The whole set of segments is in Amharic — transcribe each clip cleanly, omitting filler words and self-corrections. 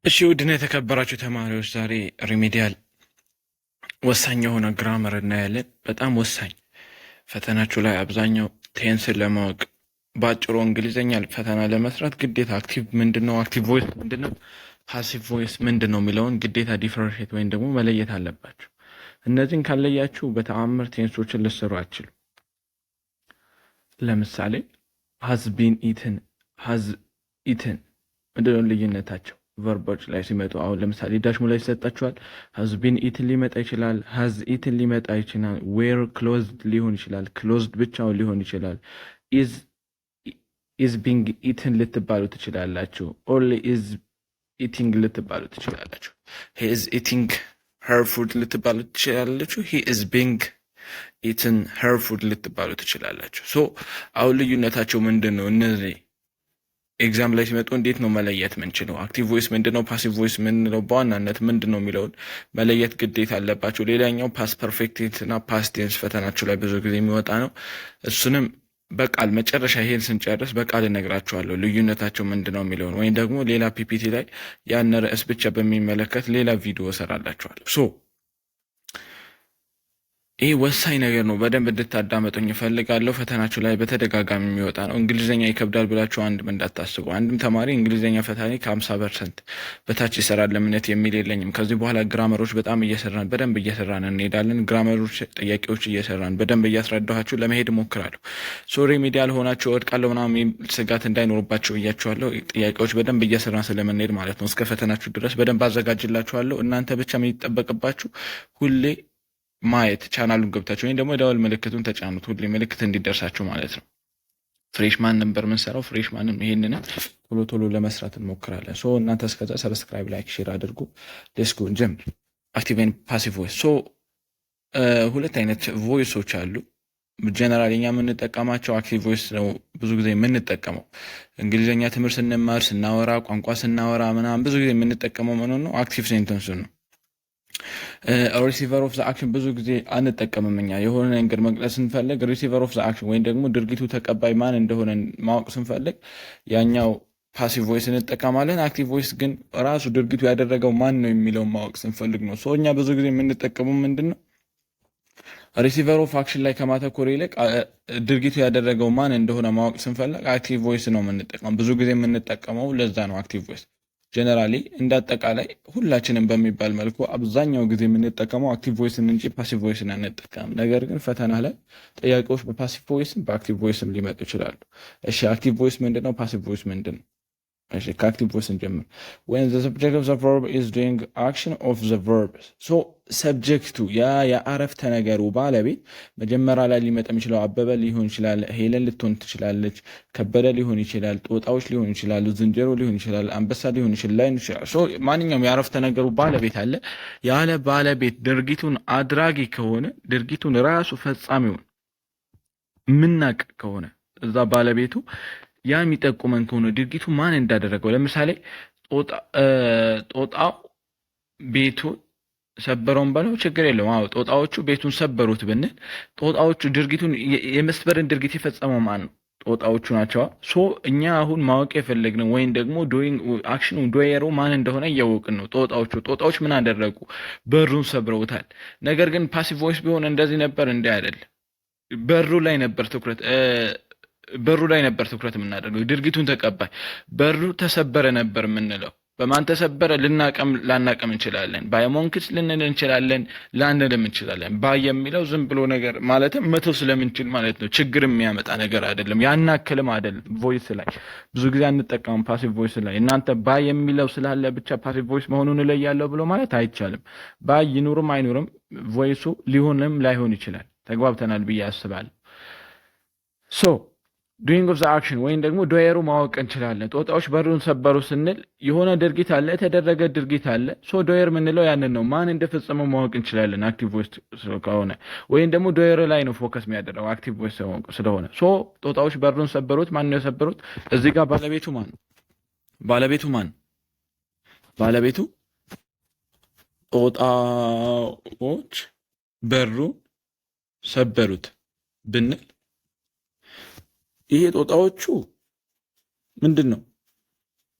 እሺ ውድና የተከበራችሁ ተማሪዎች ዛሬ ሪሜዲያል ወሳኝ የሆነ ግራመር እናያለን። በጣም ወሳኝ ፈተናችሁ ላይ አብዛኛው ቴንስን ለማወቅ በአጭሩ እንግሊዝኛ ፈተና ለመስራት ግዴታ አክቲቭ ምንድነው፣ አክቲቭ ቮይስ ምንድነው፣ ፓሲቭ ቮይስ ምንድነው የሚለውን ግዴታ ዲፈረንሽት ወይም ደግሞ መለየት አለባችሁ። እነዚህን ካለያችሁ በተአምር ቴንሶችን ልትሰሩ አትችሉም። ለምሳሌ ሃዝ ቢን ኢትን፣ ሃዝ ኢትን ምንድነው ልዩነታቸው? ቨርቦች ላይ ሲመጡ አሁን ለምሳሌ ዳሽሙ ላይ ይሰጣችኋል። ሃዝ ቢን ኢትን ሊመጣ ይችላል። ሃዝ ኢትን ሊመጣ ይችላል። ዌር ክሎዝድ ሊሆን ይችላል። ክሎዝድ ብቻውን ሊሆን ይችላል። ኢዝ ቢንግ ኢትን ልትባሉ ትችላላችሁ። ኦንሊ ኢዝ ኢቲንግ ልትባሉ ትችላላችሁ። ሂ ኢዝ ኢቲንግ ሄር ፉድ ልትባሉ ትችላላችሁ። ሂ ኢዝ ቢንግ ኢትን ሄር ፉድ ልትባሉ ትችላላችሁ። ሶ አሁን ልዩነታቸው ምንድን ነው? እነዚህ ኤግዛም ላይ ሲመጡ እንዴት ነው መለየት ምንችለው? አክቲቭ ቮይስ ምንድን ነው? ፓሲቭ ቮይስ ምንለው? በዋናነት ምንድን ነው የሚለውን መለየት ግዴታ አለባቸው። ሌላኛው ፓስ ፐርፌክት እና ፓስት ቴንስ ፈተናችሁ ላይ ብዙ ጊዜ የሚወጣ ነው። እሱንም በቃል መጨረሻ ይሄን ስንጨርስ በቃል እነግራችኋለሁ ልዩነታቸው ምንድን ነው የሚለውን፣ ወይም ደግሞ ሌላ ፒፒቲ ላይ ያን ርዕስ ብቻ በሚመለከት ሌላ ቪዲዮ እሰራላችኋለሁ። ሶ ይህ ወሳኝ ነገር ነው። በደንብ እንድታዳመጡኝ እፈልጋለሁ። ፈተናችሁ ላይ በተደጋጋሚ የሚወጣ ነው። እንግሊዝኛ ይከብዳል ብላችሁ አንድም እንዳታስቡ። አንድም ተማሪ እንግሊዝኛ ፈታኒ ከ50% በታች ይሰራል ለምነት የሚል የለኝም። ከዚህ በኋላ ግራመሮች በጣም እየሰራን በደንብ እየሰራን እንሄዳለን። ግራመሮች ጥያቄዎች እየሰራን በደንብ እያስረዳኋችሁ ለመሄድ እሞክራለሁ። ሶሪ ሚዲያ ልሆናችሁ እወድቃለሁ ምናምን ስጋት እንዳይኖርባቸው እያችኋለሁ። ጥያቄዎች በደንብ እየሰራን ስለምንሄድ ማለት ነው። እስከ ፈተናችሁ ድረስ በደንብ አዘጋጅላችኋለሁ። እናንተ ብቻ የሚጠበቅባችሁ ሁሌ ማየት፣ ቻናሉን ገብታችሁ ወይም ደግሞ የደወል ምልክቱን ተጫኑት፣ ሁሌ ምልክት እንዲደርሳችሁ ማለት ነው። ፍሬሽማን ነበር የምንሰራው። ፍሬሽማንም ይሄንንም ቶሎ ቶሎ ለመስራት እንሞክራለን። ሶ እናንተ እስከዛ ሰብስክራይብ፣ ላይክ፣ ሼር አድርጉ። ሌትስ ጎ እንጀምር። አክቲቭ ኤንድ ፓሲቭ ቮይስ። ሶ ሁለት አይነት ቮይሶች አሉ። ጀነራሊ እኛ የምንጠቀማቸው አክቲቭ ቮይስ ነው ብዙ ጊዜ የምንጠቀመው። እንግሊዝኛ ትምህርት ስንማር፣ ስናወራ፣ ቋንቋ ስናወራ ምናምን ብዙ ጊዜ የምንጠቀመው ምን ነው? አክቲቭ ሴንተንስ ነው። ሪሲቨር ኦፍ ዘ አክሽን ብዙ ጊዜ አንጠቀምም። እኛ የሆነ ነገር መግለጽ ስንፈልግ ሪሲቨር ኦፍ ዘ አክሽን ወይም ደግሞ ድርጊቱ ተቀባይ ማን እንደሆነ ማወቅ ስንፈልግ ያኛው ፓሲቭ ቮይስ እንጠቀማለን። አክቲቭ ቮይስ ግን ራሱ ድርጊቱ ያደረገው ማን ነው የሚለውን ማወቅ ስንፈልግ ነው። ሶ እኛ ብዙ ጊዜ የምንጠቀመው ምንድን ነው? ሪሲቨር ኦፍ አክሽን ላይ ከማተኮር ይልቅ ድርጊቱ ያደረገው ማን እንደሆነ ማወቅ ስንፈልግ አክቲቭ ቮይስ ነው የምንጠቀመው። ብዙ ጊዜ የምንጠቀመው ለዛ ነው አክቲቭ ቮይስ። ጀነራሊ እንዳጠቃላይ ሁላችንም በሚባል መልኩ አብዛኛው ጊዜ የምንጠቀመው አክቲቭ ቮይስን እንጂ ፓሲቭ ቮይስን አንጠቀምም። ነገር ግን ፈተና ላይ ጥያቄዎች በፓሲቭ ቮይስም በአክቲቭ ቮይስም ሊመጡ ይችላሉ። እሺ አክቲቭ ቮይስ ምንድን ነው? ፓሲቭ ቮይስ ምንድን ነው? እሺ ከአክቲቭ ቮይስ እንጀምር። when the subject of the verb is doing action of the verb so ሰብጀክቱ ያ የአረፍተ ነገሩ ባለቤት መጀመሪያ ላይ ሊመጣ የሚችለው አበበ ሊሆን ይችላል፣ ሄለን ልትሆን ትችላለች፣ ከበደ ሊሆን ይችላል፣ ጦጣዎች ሊሆን ይችላሉ፣ ዝንጀሮ ሊሆን ይችላል፣ አንበሳ ሊሆን ይችላል። ሶ ማንኛውም የአረፍተ ነገሩ ባለቤት አለ። ያለ ባለቤት ድርጊቱን አድራጊ ከሆነ ድርጊቱን ራሱ ፈጻሚውን ምናቅ ከሆነ እዛ ባለቤቱ ያ የሚጠቁመን ከሆነ ድርጊቱ ማን እንዳደረገው፣ ለምሳሌ ጦጣው ቤቱን ሰበረውን በለው ችግር የለውም። አዎ ጦጣዎቹ ቤቱን ሰበሩት ብንል ጦጣዎቹ ድርጊቱን የመስበርን ድርጊት የፈጸመው ማን ነው? ጦጣዎቹ ናቸው። ሶ እኛ አሁን ማወቅ የፈለግነው ወይም ደግሞ ዶይንግ አክሽኑ ዶየሩ ማን እንደሆነ እያወቅን ነው። ጦጣዎች ምን አደረጉ? በሩን ሰብረውታል። ነገር ግን ፓሲቭ ቮይስ ቢሆን እንደዚህ ነበር እንደ አይደለም። በሩ ላይ ነበር ትኩረት የምናደርገው። ድርጊቱን ተቀባይ በሩ ተሰበረ ነበር የምንለው። በማን ተሰበረ? ላናቀም እንችላለን። ባይሞንክስ ልንል እንችላለን፣ ላንልም እንችላለን። ባይ የሚለው ዝም ብሎ ነገር ማለትም መተው ስለምንችል ማለት ነው። ችግር የሚያመጣ ነገር አይደለም፣ ያናክልም አይደለም። ቮይስ ላይ ብዙ ጊዜ አንጠቀምም። ፓሲቭ ቮይስ ላይ እናንተ ባይ የሚለው ስላለ ብቻ ፓሲቭ ቮይስ መሆኑን እለያለሁ ብሎ ማለት አይቻልም። ባይ ይኑርም አይኑርም ቮይሱ ሊሆንም ላይሆን ይችላል። ተግባብተናል ብዬ አስባለሁ። ሶ ዱይንግ ኦፍ ዘ አክሽን ወይም ደግሞ ዶየሩ ማወቅ እንችላለን። ጦጣዎች በሩን ሰበሩ ስንል የሆነ ድርጊት አለ፣ የተደረገ ድርጊት አለ። ሶ ዶየር የምንለው ያንን ነው። ማን እንደፈጸመው ማወቅ እንችላለን አክቲቭ ቮይስ ከሆነ፣ ወይም ደግሞ ዶየር ላይ ነው ፎከስ የሚያደርገው አክቲቭ ቮይስ ስለሆነ። ሶ ጦጣዎች በሩን ሰበሩት። ማን ነው የሰበሩት? እዚህ ጋር ባለቤቱ ማን? ባለቤቱ ጦጣዎች በሩን ሰበሩት ብንል ይሄ ጦጣዎቹ ምንድን ነው?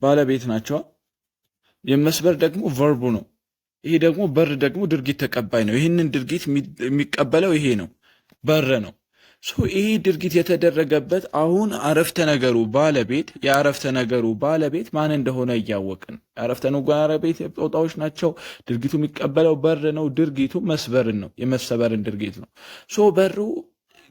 ባለቤት ናቸው። የመስበር ደግሞ ቨርቡ ነው። ይሄ ደግሞ በር ደግሞ ድርጊት ተቀባይ ነው። ይህንን ድርጊት የሚቀበለው ይሄ ነው፣ በር ነው። ይሄ ድርጊት የተደረገበት አሁን አረፍተ ነገሩ ባለቤት የአረፍተ ነገሩ ባለቤት ማን እንደሆነ እያወቅን የአረፍተ ነገሩ ባለቤት ጦጣዎች ናቸው። ድርጊቱ የሚቀበለው በር ነው። ድርጊቱ መስበርን ነው፣ የመሰበርን ድርጊት ነው። በሩ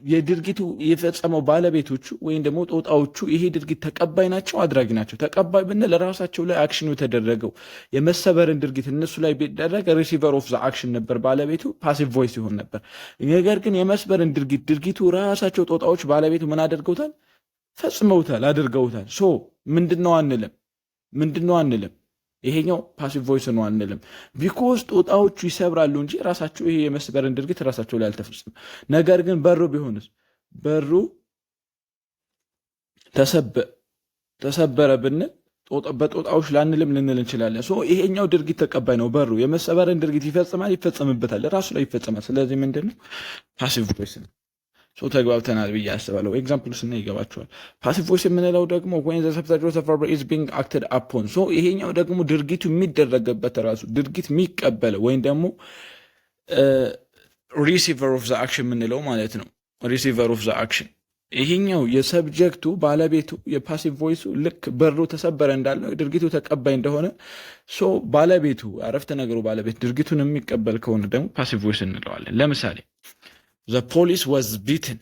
የድርጊቱ የፈጸመው ባለቤቶቹ ወይም ደግሞ ጦጣዎቹ ይሄ ድርጊት ተቀባይ ናቸው፣ አድራጊ ናቸው። ተቀባይ ብንል ራሳቸው ላይ አክሽኑ የተደረገው የመሰበርን ድርጊት እነሱ ላይ ቢደረግ ሪሲቨር ኦፍ ዘ አክሽን ነበር፣ ባለቤቱ ፓሲቭ ቮይስ ይሆን ነበር። ነገር ግን የመስበርን ድርጊቱ ራሳቸው ጦጣዎች ባለቤቱ ምን አድርገውታል? ፈጽመውታል፣ አድርገውታል። ምንድነው አንልም ይሄኛው ፓሲቭ ቮይስ ነው አንልም። ቢኮዝ ጦጣዎቹ ይሰብራሉ እንጂ ራሳቸው ይሄ የመስበርን ድርጊት ራሳቸው ላይ አልተፈጸመም። ነገር ግን በሩ ቢሆንስ በሩ ተሰበረ ብንል በጦጣዎች ላንልም ልንል እንችላለን። ይሄኛው ድርጊት ተቀባይ ነው። በሩ የመሰበርን ድርጊት ይፈጸምበታል፣ ራሱ ላይ ይፈጸማል። ስለዚህ ምንድነው ፓሲቭ ቮይስ ነው። ተግባብተናል ብዬ አስባለሁ። ኤግዛምፕሉ ስና ይገባቸዋል። ፓሲቭ ቮይስ የምንለው ደግሞ when the subject of the verb is being acted upon ይሄኛው ደግሞ ድርጊቱ የሚደረገበት ራሱ ድርጊት የሚቀበለው ወይም ደግሞ ሪሲቨር ኦፍ ዘ አክሽን የምንለው ማለት ነው። ሪሲቨር ኦፍ ዘ አክሽን ይሄኛው የሰብጀክቱ ባለቤቱ የፓሲቭ ቮይሱ ልክ በሩ ተሰበረ እንዳለው ድርጊቱ ተቀባይ እንደሆነ ባለቤቱ አረፍተ ነገሩ ባለቤት ድርጊቱን የሚቀበል ከሆነ ደግሞ ፓሲቭ ቮይስ እንለዋለን። ለምሳሌ the police was beaten።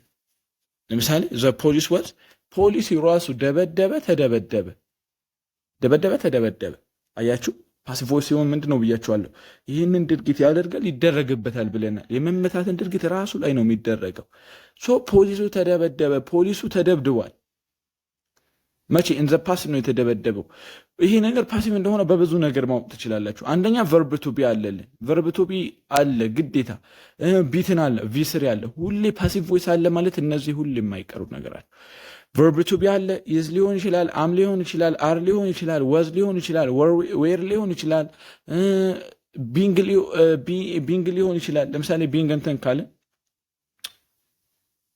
ለምሳሌ the police was ፖሊስ ራሱ ተደበደበ። አያችሁ ፓሲቭ ቮይስ ሲሆን ምንድነው ብያችኋለሁ። ይህንን ድርጊት ያደርጋል ይደረግበታል ብለናል። የመመታትን ድርጊት ራሱ ላይ ነው የሚደረገው። ፖሊሱ ተደበደበ፣ ፖሊሱ ተደብድቧል። መቼ ኢን ዘ ፓስት ነው የተደበደበው። ይሄ ነገር ፓሲቭ እንደሆነ በብዙ ነገር ማወቅ ትችላላችሁ። አንደኛ ቨርብ ቱ ቢ አለልን። ቨርብ ቱ ቢ አለ ግዴታ። ቢትን አለ፣ ቪስሪ አለ። ሁሌ ፓሲቭ ቮይስ አለ ማለት እነዚህ ሁሌ የማይቀሩ ነገር አለ። ቨርብ ቱ ቢ አለ፣ ኢዝ ሊሆን ይችላል፣ አም ሊሆን ይችላል፣ አር ሊሆን ይችላል፣ ወዝ ሊሆን ይችላል፣ ዌር ሊሆን ይችላል፣ ቢንግ ሊሆን ይችላል። ለምሳሌ ቢንግ እንትን ካለ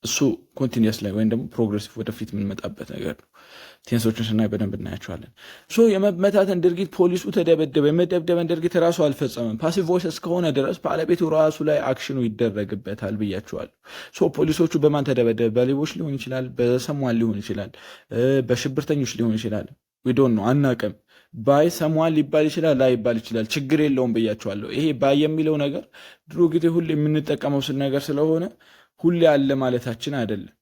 እሱ ኮንቲኒየስ ላይ ወይም ደግሞ ፕሮግሬሲቭ ወደፊት የምንመጣበት ነገር ነው። ቴንሶችን ስናይ በደንብ እናያቸዋለን። የመመታትን ድርጊት ፖሊሱ ተደበደበ፣ የመደብደበን ድርጊት ራሱ አልፈጸመም። ፓሲቭ ቮይስ እስከሆነ ድረስ ባለቤቱ ራሱ ላይ አክሽኑ ይደረግበታል ብያቸዋለሁ። ፖሊሶቹ በማን ተደበደበ? በሌቦች ሊሆን ይችላል፣ በሰሟን ሊሆን ይችላል፣ በሽብርተኞች ሊሆን ይችላል። ዊዶን ነው አናቅም። ባይ ሰሟን ሊባል ይችላል፣ ላይባል ይችላል። ችግር የለውም ብያቸዋለሁ። ይሄ ባይ የሚለው ነገር ድሮ ጊዜ ሁሌ የምንጠቀመው ነገር ስለሆነ ሁሌ አለ ማለታችን አይደለም።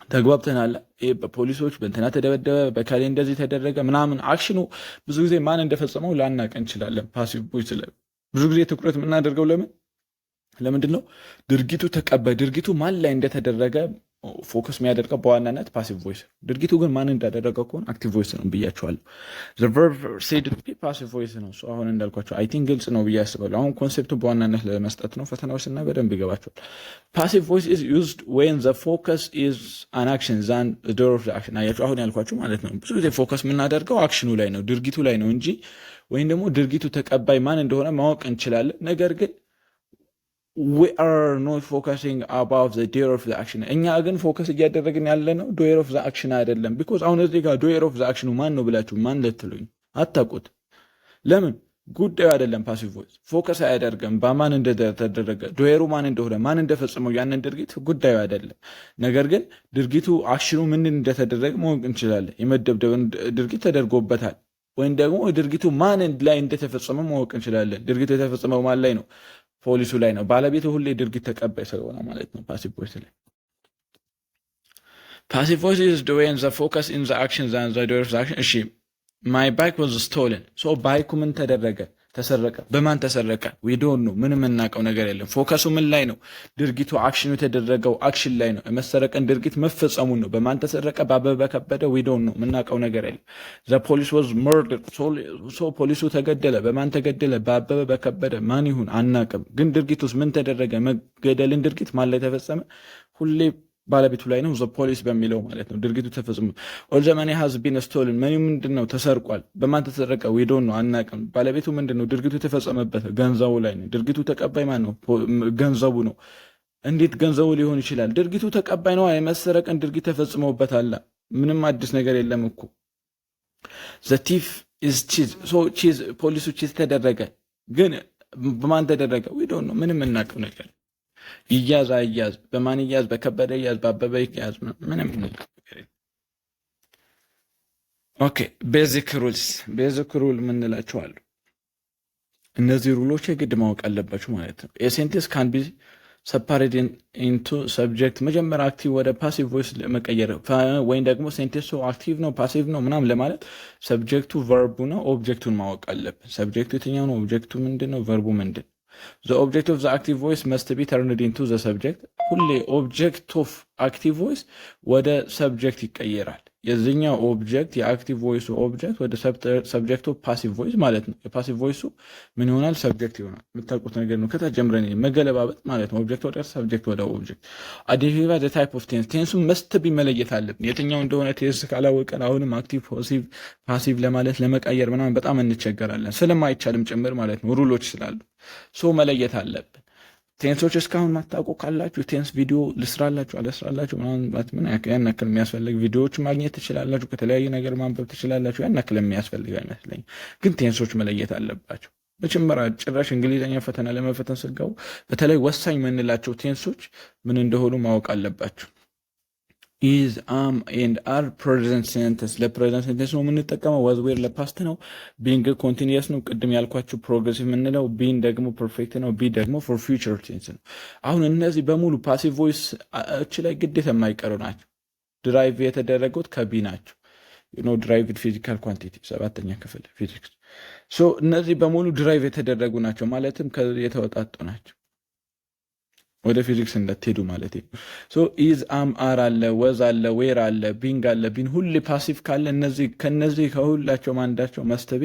ተግባብተናል። ይሄ በፖሊሶች በእንትና ተደበደበ፣ በካሌ እንደዚህ ተደረገ ምናምን አክሽኑ ብዙ ጊዜ ማን እንደፈጸመው ላናቅ እንችላለን። ፓሲቭ ቮይስ ብዙ ጊዜ ትኩረት የምናደርገው ለምንድን ነው? ድርጊቱ ተቀባይ ድርጊቱ ማን ላይ እንደተደረገ ፎከስ የሚያደርገው በዋናነት ፓሲቭ ቮይስ። ድርጊቱ ግን ማን እንዳደረገው ከሆነ አክቲቭ ቮይስ ነው ብያቸዋለሁ። ዘ ቨርብ ሴድ ፓሲቭ ቮይስ ነው። አሁን እንዳልኳቸው አይ ቲንክ ግልጽ ነው ብዬ አስባለሁ። አሁን ኮንሴፕቱ በዋናነት ለመስጠት ነው። ፈተናዎች እና በደንብ ይገባቸዋል። ፓሲቭ ቮይስ ኢዝ ዩዝድ ዌን ዘ ፎከስ ኢዝ አን አክሽን ዛን ዘ ዶር ኦፍ ዘ አክሽን። አያችሁ አሁን ያልኳችሁ ማለት ነው። ብዙ ጊዜ ፎከስ የምናደርገው አክሽኑ ላይ ነው፣ ድርጊቱ ላይ ነው እንጂ ወይም ደግሞ ድርጊቱ ተቀባይ ማን እንደሆነ ማወቅ እንችላለን። ነገር ግን we are not focusing about the doer of the action። እኛ ግን ፎከስ እያደረግን ያለ ነው doer of the action አይደለም። ቢኮዝ አሁን እዚህ ጋር doer of the action ማን ነው ብላችሁ ማን ልትሉኝ አታውቁት። ለምን? ጉዳዩ አይደለም። ፓሲቭ ቮይስ ፎከስ አያደርግም በማን እንደተደረገ ዶየሩ ማን እንደሆነ ማን እንደፈጸመው ያንን ድርጊት ጉዳዩ አይደለም። ነገር ግን ድርጊቱ አክሽኑ ምን እንደተደረገ ማወቅ እንችላለን። የመደብደብን ድርጊት ተደርጎበታል ወይም ደግሞ ድርጊቱ ማን ላይ እንደተፈጸመ ማወቅ እንችላለን። ድርጊቱ የተፈጸመው ማን ላይ ነው? ፖሊሱ ላይ ነው። ባለቤቱ ሁሌ ድርጊት ተቀባይ ስለሆነ ማለት ነው። ፓሲቭ ቮይስ ላይ ፓሲቭ ቮይስ ኢዝ when the focus in the action than the doer of the action። እሺ my bike was stolen። ባይኩ ምን ተደረገ? ተሰረቀ። በማን ተሰረቀ? we don't know። ምንም የምናውቀው ነገር የለም። ፎከሱ ምን ላይ ነው? ድርጊቱ አክሽኑ የተደረገው አክሽን ላይ ነው። የመሰረቀን ድርጊት መፈጸሙን ነው። በማን ተሰረቀ? በአበበ ከበደ። we don't know። የምናውቀው ነገር የለም። the police was murdered። ፖሊሱ ተገደለ። በማን ተገደለ? በአበበ በከበደ። ማን ይሁን አናውቅም። ግን ድርጊቱስ ምን ተደረገ? መገደልን ድርጊት ማን ላይ ተፈጸመ? ሁሌ ባለቤቱ ላይ ነው። ዘ ፖሊስ በሚለው ማለት ነው። ድርጊቱ ተፈጽሞ ኦል ዘ መኒ ሃዝ ቢን ስቶልን። መኒ ምንድን ነው? ተሰርቋል። በማን ተሰረቀ? ዊ ዶንት ኖ አናውቅም። ባለቤቱ ምንድን ነው? ድርጊቱ የተፈጸመበት ገንዘቡ ላይ ነው። ድርጊቱ ተቀባይ ማን ነው? ገንዘቡ ነው። እንዴት ገንዘቡ ሊሆን ይችላል? ድርጊቱ ተቀባይ ነው። የመሰረቅን ድርጊት ተፈጽመውበታል። ምንም አዲስ ነገር የለም እኮ። ዘ ቲፍ ኢዝ ቺዝ። ሶ ቺዝ ፖሊሱ ቺዝ ተደረገ፣ ግን በማን ተደረገ? ዊ ዶንት ኖ። ምንም የምናውቀው ነገር ይያዝ አይያዝ፣ በማን ይያዝ፣ በከበደ ይያዝ፣ በአበበ ይያዝ፣ ምንም ነገር። ኦኬ ቤዚክ ሩልስ። ቤዚክ ሩል የምንላቸው አሉ። እነዚህ ሩሎች የግድ ማወቅ አለባችሁ ማለት ነው። የሴንቴንስ ካን ቢ ሰፓሬት ኢንቱ ሰብጀክት፣ መጀመሪያ አክቲቭ ወደ ፓሲቭ ቮይስ ለመቀየር ወይም ደግሞ ሴንቴንሱ አክቲቭ ነው ፓሲቭ ነው ምናምን ለማለት ሰብጀክቱ ቨርቡ ነው ኦብጀክቱን ማወቅ አለብን። ሰብጀክቱ የትኛው ነው? ኦብጀክቱ ምንድን ነው? ቨርቡ ምንድን ነው? The object of the active voice must be turned into the subject። ሁሌ ኦብጀክት ኦፍ አክቲቭ ቮይስ ወደ ሰብጀክት ይቀየራል። የዚህኛው ኦብጀክት የአክቲቭ ቮይሱ ኦብጀክት ወደ ሰብጀክት ኦፍ ፓሲቭ ቮይስ ማለት ነው። የፓሲቭ ቮይሱ ምን ይሆናል? ሰብጀክት ይሆናል። የምታውቁት ነገር ነው። ከታች ጀምረን መገለባበጥ ማለት ነው። ኦብጀክት ወደ ሰብጀክት ወደ ኦብጀክት። አይዴንቲፋይ ዘ ታይፕ ኦፍ ቴንስ። ቴንሱ መስት ቢ መለየት አለብን። የትኛው እንደሆነ ቴንስ ካላወቀን አሁንም አክቲቭ ፓሲቭ ለማለት ለመቀየር ምናምን በጣም እንቸገራለን። ስለማይቻልም ጭምር ማለት ነው። ሩሎች ስላሉ ሶ መለየት አለብን። ቴንሶች እስካሁን ማታውቁ ካላችሁ ቴንስ ቪዲዮ ልስራላችሁ አለስራላችሁ ምን ያን ያክል የሚያስፈልግ ቪዲዮዎች ማግኘት ትችላላችሁ። ከተለያዩ ነገር ማንበብ ትችላላችሁ። ያን ያክል የሚያስፈልግ አይመስለኝም። ግን ቴንሶች መለየት አለባቸው። መጀመሪያ ጭራሽ እንግሊዝኛ ፈተና ለመፈተን ስገቡ በተለይ ወሳኝ የምንላቸው ቴንሶች ምን እንደሆኑ ማወቅ አለባችሁ። ኢዝ አም ኤንድ አር ፕሬዘንት ሴንተንስ። ለፕሬዘንት ሴንተንስ ነው የምንጠቀመው። ዋዝ ዌር ለፓስት ነው። ቢንግ ኮንቲኒየስ ነው፣ ቅድም ያልኳችሁ ፕሮግሬሲቭ የምንለው። ቢን ደግሞ ፐርፌክት ነው። ቢ ደግሞ ፎር ፊውቸር ቴንስ ነው። አሁን እነዚህ በሙሉ ፓሲቭ ቮይስ እች ላይ ግዴታ የማይቀሩ ናቸው። ድራይቭ የተደረጉት ከቢ ናቸው። ድራይቭድ ፊዚካል ኳንቲቲ 7ኛ ክፍል ፊዚክስ። እነዚህ በሙሉ ድራይቭ የተደረጉ ናቸው፣ ማለትም የተወጣጡ ናቸው። ወደ ፊዚክስ እንዳትሄዱ ማለት ነው። ኢዝ አም አር አለ፣ ወዝ አለ፣ ዌር አለ፣ ቢንግ አለ። ቢን ሁሌ ፓሲቭ ካለ ከነዚህ ከሁላቸው አንዳቸው መስተቢ